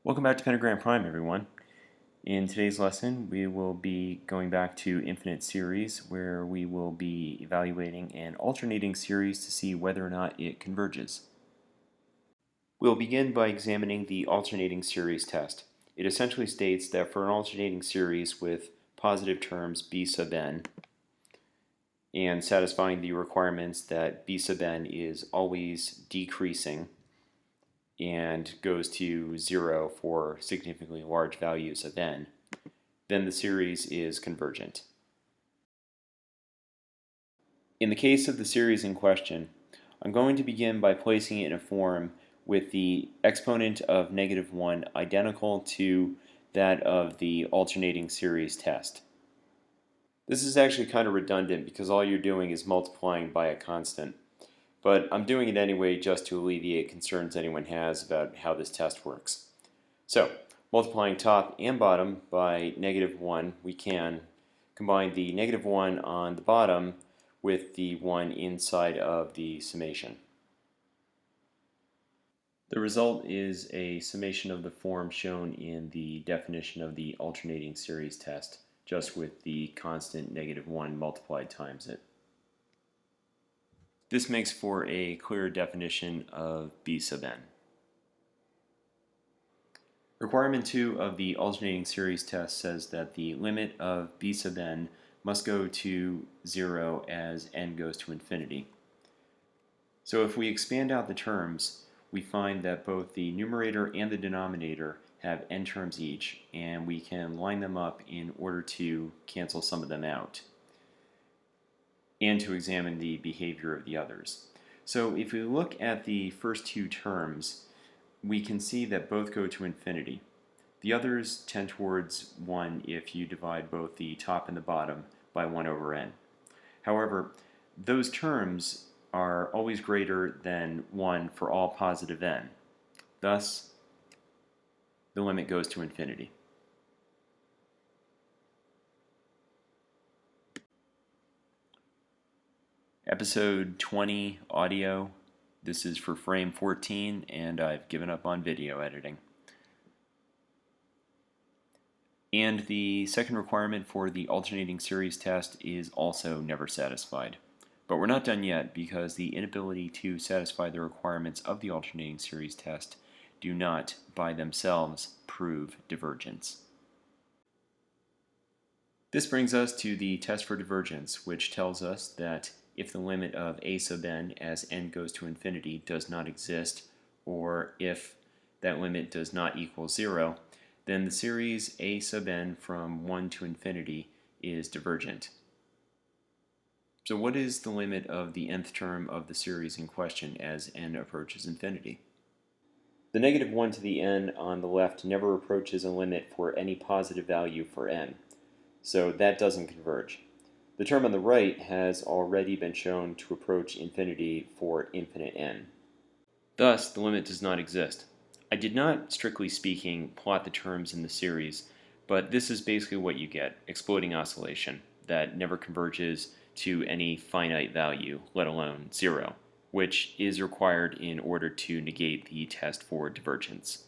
Welcome back to Pentagram Prime, everyone. In today's lesson, we will be going back to infinite series, where we will be evaluating an alternating series to see whether or not it converges. We'll begin by examining the alternating series test. It essentially states that for an alternating series with positive terms b sub n, and satisfying the requirements that b sub n is always decreasing, and goes to 0 for significantly large values of n, then the series is convergent. In the case of the series in question, I'm going to begin by placing it in a form with the exponent of -1 identical to that of the alternating series test. This is actually kind of redundant because all you're doing is multiplying by a constant. But I'm doing it anyway just to alleviate concerns anyone has about how this test works. So, multiplying top and bottom by -1, we can combine the -1 on the bottom with the 1 inside of the summation. The result is a summation of the form shown in the definition of the alternating series test, just with the constant -1 multiplied times it. This makes for a clearer definition of b sub n. Requirement 2 of the alternating series test says that the limit of b sub n must go to 0 as n goes to infinity. So if we expand out the terms, we find that both the numerator and the denominator have n terms each, and we can line them up in order to cancel some of them out and to examine the behavior of the others. So if we look at the first two terms, we can see that both go to infinity. The others tend towards 1 if you divide both the top and the bottom by 1 over n. However, those terms are always greater than 1 for all positive n. Thus, the limit goes to infinity. Episode 20 audio. This is for frame 14, and I've given up on video editing. And the second requirement for the alternating series test is also never satisfied. But we're not done yet, because the inability to satisfy the requirements of the alternating series test do not, by themselves, prove divergence. This brings us to the test for divergence, which tells us that if the limit of a sub n as n goes to infinity does not exist, or if that limit does not equal 0, then the series a sub n from 1 to infinity is divergent. So what is the limit of the nth term of the series in question as n approaches infinity? The -1 to the n on the left never approaches a limit for any positive value for n, so that doesn't converge. The term on the right has already been shown to approach infinity for infinite n. Thus, the limit does not exist. I did not, strictly speaking, plot the terms in the series, but this is basically what you get: exploding oscillation that never converges to any finite value, let alone 0, which is required in order to negate the test for divergence.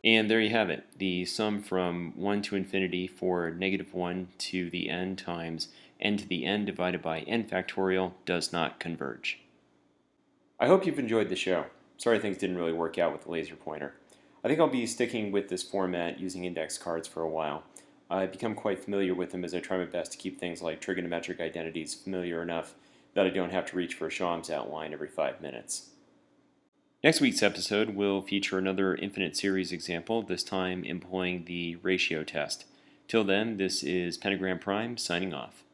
And there you have it. The sum from 1 to infinity for -1 to the n times n to the n divided by n factorial does not converge. I hope you've enjoyed the show. Sorry things didn't really work out with the laser pointer. I think I'll be sticking with this format using index cards for a while. I've become quite familiar with them as I try my best to keep things like trigonometric identities familiar enough that I don't have to reach for a Shaw's outline every 5 minutes. Next week's episode will feature another infinite series example, this time employing the ratio test. Till then, this is Pentagram Prime signing off.